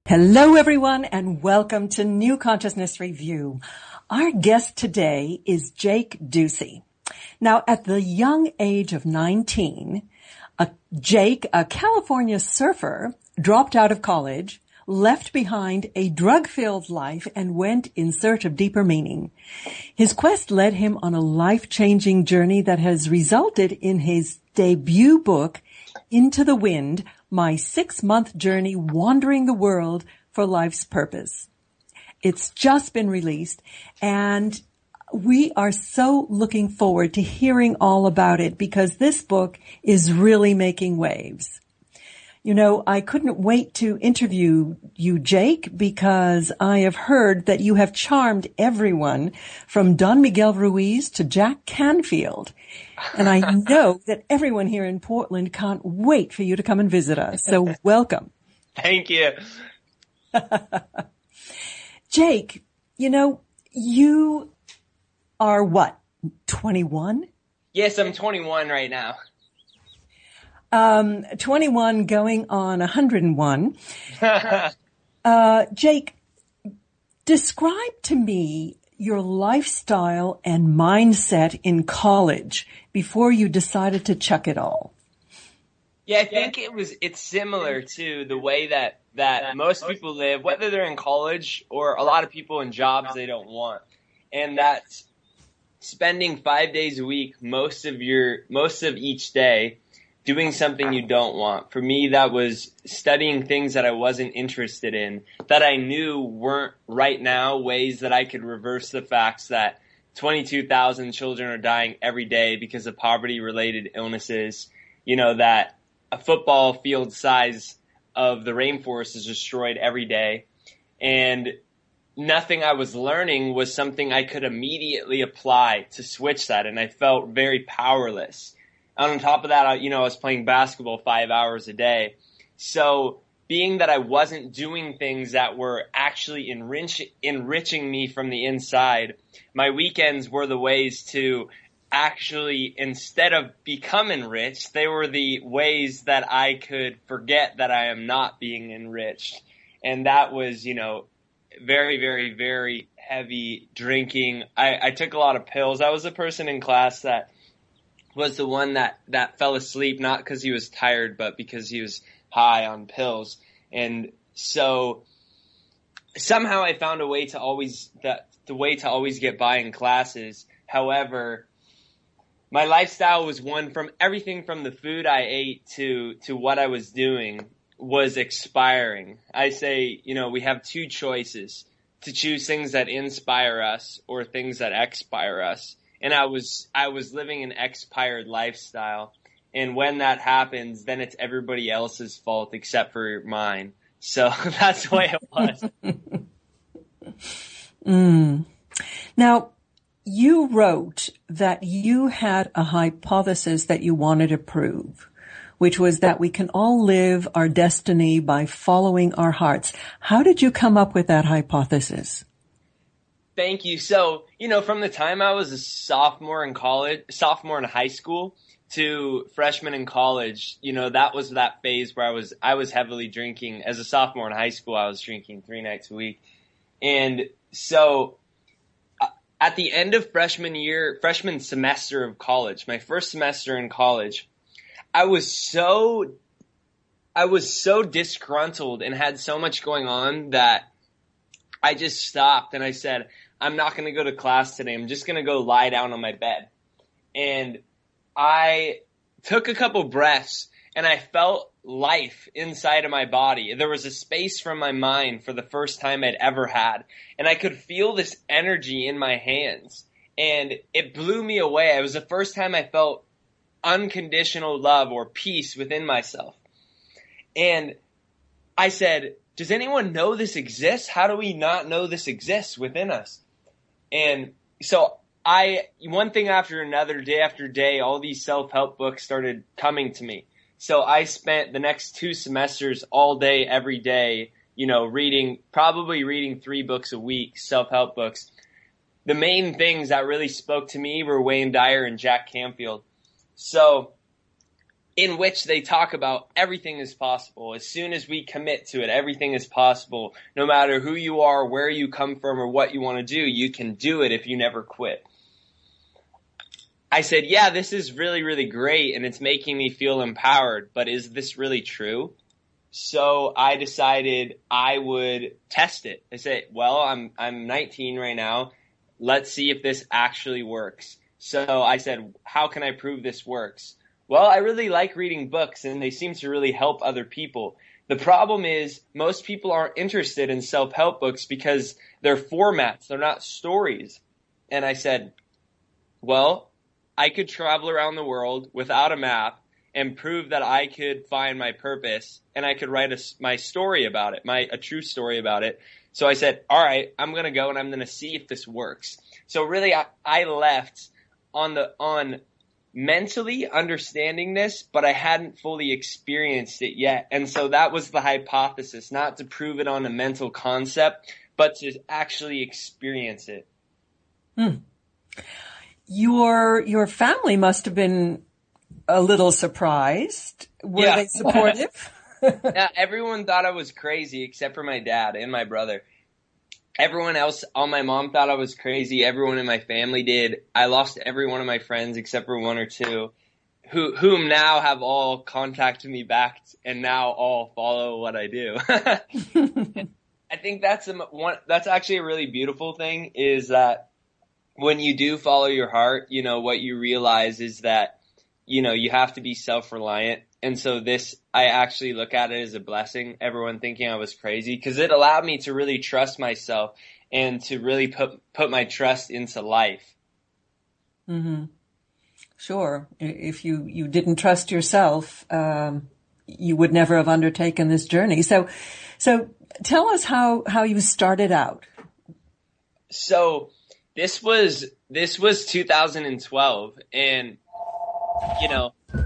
Hello, everyone, and welcome to New Consciousness Review. Our guest today is Jake Ducey. Now, at the young age of 19, Jake, a California surfer, dropped out of college, left behind a drug-filled life, and went in search of deeper meaning. His quest led him on a life-changing journey that has resulted in his debut book, Into the Wind, My 6-Month Journey Wandering the World for Life's Purpose. It's just been released, and we are so looking forward to hearing all about it because this book is really making waves. You know, I couldn't wait to interview you, Jake, because I have heard that you have charmed everyone from Don Miguel Ruiz to Jack Canfield. And I know that everyone here in Portland can't wait for you to come and visit us. So welcome. Thank you. Jake, you know, you are what, 21? Yes, I'm 21 right now. 21 going on 101. Jake, describe to me your lifestyle and mindset in college before you decided to chuck it all. Yeah, I think it's similar to the way that most people live, whether they're in college or a lot of people in jobs they don't want. And that's spending 5 days a week, most of each day, doing something you don't want. For me, that was studying things that I wasn't interested in, that I knew weren't right now ways that I could reverse the facts that 22,000 children are dying every day because of poverty-related illnesses, you know, that a football field size of the rainforest is destroyed every day. And nothing I was learning was something I could immediately apply to switch that, and I felt very powerless. And on top of that, I was playing basketball 5 hours a day. So being that I wasn't doing things that were actually enriching me from the inside, my weekends were the ways to actually, instead of become enriched, they were the ways that I could forget that I am not being enriched. And that was, very, very, very heavy drinking. I took a lot of pills. I was the person in class that was the one that fell asleep, not because he was tired, but because he was high on pills. And so somehow I found a way to always get by in classes. However, my lifestyle was one from everything from the food I ate to what I was doing was expiring. I say, we have two choices: to choose things that inspire us or things that expire us. And I was living an expired lifestyle. And when that happens, then it's everybody else's fault except for mine. So that's the way it was. Now, you wrote that you had a hypothesis that you wanted to prove, which was that we can all live our destiny by following our hearts. How did you come up with that hypothesis? Thank you. So, from the time I was a sophomore in high school to freshman in college, that was that phase where I was heavily drinking. As a sophomore in high school, I was drinking 3 nights a week. And so at the end of freshman semester of college, my first semester in college, I was so disgruntled and had so much going on that I just stopped and I said, I'm not going to go to class today. I'm just going to go lie down on my bed. And I took a couple breaths and I felt life inside of my body. There was a space from my mind for the first time I'd ever had. And I could feel this energy in my hands. And it blew me away. It was the first time I felt unconditional love or peace within myself. And I said, does anyone know this exists? How do we not know this exists within us? And so one thing after another, day after day, all these self-help books started coming to me. So I spent the next 2 semesters all day, every day, probably reading 3 books a week, self-help books. The main things that really spoke to me were Wayne Dyer and Jack Canfield. So in which they talk about everything is possible. As soon as we commit to it, everything is possible. No matter who you are, where you come from, or what you want to do, you can do it if you never quit. I said, yeah, this is really, really great, and it's making me feel empowered, but is this really true? So I decided I would test it. I said, well, I'm 19 right now. Let's see if this actually works. So I said, how can I prove this works? Well, I really like reading books, and they seem to really help other people. The problem is most people aren't interested in self-help books because they're formats. They're not stories. And I said, well, I could travel around the world without a map and prove that I could find my purpose, and I could write my story about it, a true story about it. So I said, all right, I'm going to go and I'm going to see if this works. So really I left on mentally understanding this, but I hadn't fully experienced it yet. And so that was the hypothesis, not to prove it on a mental concept, but to actually experience it. Your family must have been a little surprised. Were they supportive? Yeah, everyone thought I was crazy except for my dad and my brother. Everyone else on my mom thought I was crazy. Everyone in my family did. I lost every one of my friends except for one or two, whom now have all contacted me back and now all follow what I do. I think that's actually a really beautiful thing, is that when you do follow your heart, what you realize is that, you have to be self-reliant. And so I actually look at it as a blessing, everyone thinking I was crazy, because it allowed me to really trust myself and to really put my trust into life. Mm-hmm. Sure. If you didn't trust yourself, you would never have undertaken this journey. So tell us how you started out. So this was 2012, and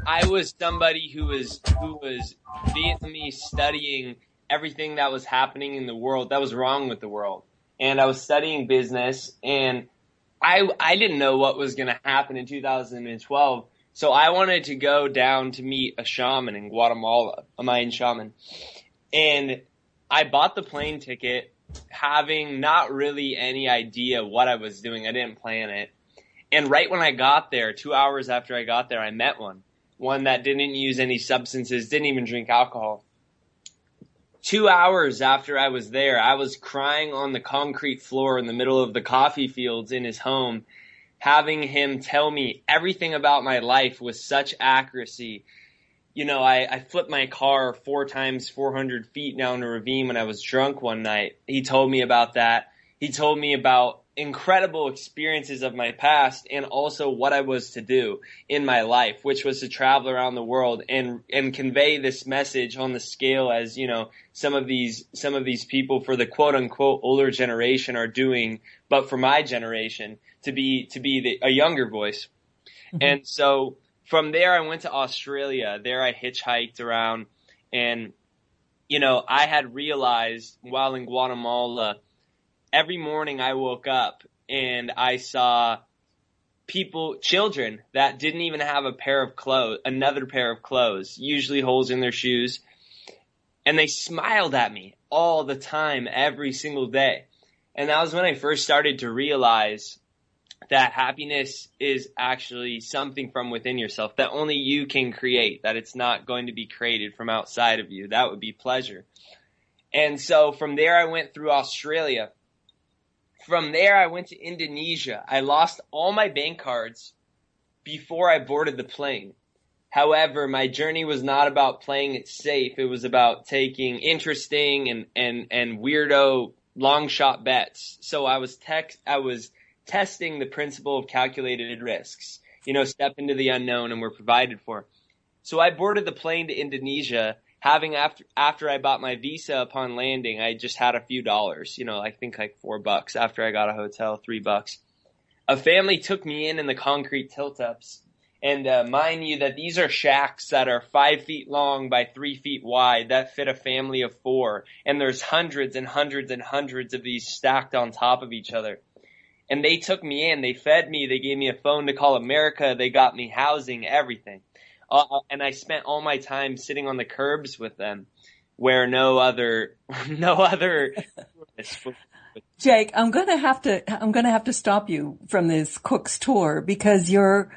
I was somebody who was Vietnamese, studying everything that was happening in the world, that was wrong with the world. And I was studying business, and I didn't know what was going to happen in 2012. So I wanted to go down to meet a shaman in Guatemala, a Mayan shaman. And I bought the plane ticket having not really any idea what I was doing. I didn't plan it. And right when I got there, 2 hours after I got there, I met one that didn't use any substances, didn't even drink alcohol. 2 hours after I was there, I was crying on the concrete floor in the middle of the coffee fields in his home, having him tell me everything about my life with such accuracy. I flipped my car 4 times 400 feet down a ravine when I was drunk one night. He told me about that. He told me about incredible experiences of my past, and also what I was to do in my life, which was to travel around the world and convey this message on the scale as, some of these people for the quote unquote older generation are doing, but for my generation to be a younger voice. Mm-hmm. And so from there I went to Australia. There I hitchhiked around, and, I had realized while in Guatemala, every morning I woke up and I saw children that didn't even have another pair of clothes, usually holes in their shoes. And they smiled at me all the time, every single day. And that was when I first started to realize that happiness is actually something from within yourself that only you can create, that it's not going to be created from outside of you. That would be pleasure. And so from there I went through Australia. From there, I went to Indonesia. I lost all my bank cards before I boarded the plane. However, my journey was not about playing it safe. It was about taking interesting and weirdo long shot bets. So I was testing the principle of calculated risks. Step into the unknown and we're provided for. So I boarded the plane to Indonesia. After I bought my visa upon landing, I just had a few dollars, I think like $4 after I got a hotel, $3. A family took me in the concrete tilt-ups. And mind you that these are shacks that are 5 feet long by 3 feet wide that fit a family of 4. And there's hundreds and hundreds and hundreds of these stacked on top of each other. And they took me in, they fed me, they gave me a phone to call America, they got me housing, everything. And I spent all my time sitting on the curbs with them, where no other tourists would. Jake, I'm going to have to stop you from this Cook's tour because you're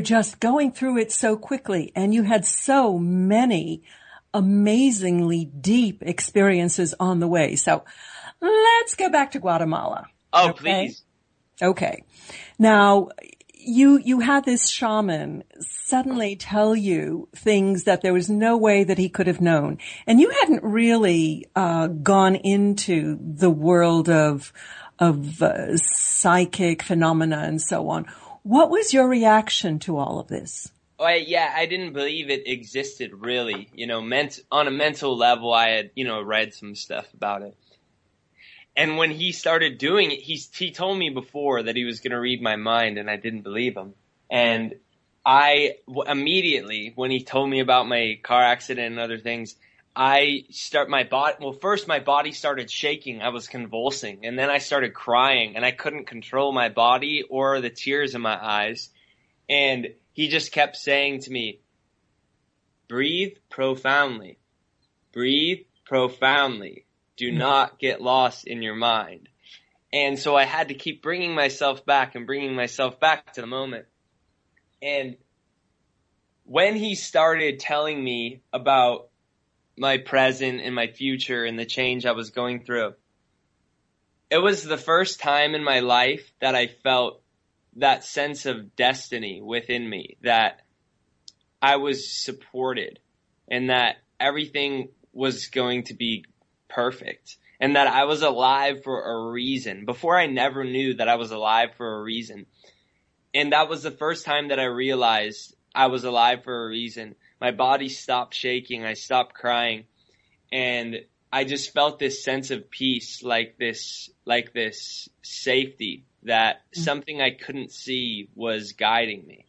just going through it so quickly and you had so many amazingly deep experiences on the way. So let's go back to Guatemala. Oh, Okay? please. Okay. Now, you had this shaman suddenly tell you things that there was no way that he could have known. And you hadn't really gone into the world of psychic phenomena and so on. What was your reaction to all of this? I didn't believe it existed really. On a mental level, I had, read some stuff about it. And when he started doing it, he told me before that he was going to read my mind, and I didn't believe him. And immediately, when he told me about my car accident and other things, first my body started shaking. I was convulsing, and then I started crying, and I couldn't control my body or the tears in my eyes. And he just kept saying to me, breathe profoundly, breathe profoundly. Do not get lost in your mind. And so I had to keep bringing myself back to the moment. And when he started telling me about my present and my future and the change I was going through, it was the first time in my life that I felt that sense of destiny within me, that I was supported and that everything was going to be perfect and that I was alive for a reason. Before, I never knew that I was alive for a reason. And that was the first time that I realized I was alive for a reason. My body stopped shaking. I stopped crying. And I just felt this sense of peace, like this safety, that something I couldn't see was guiding me.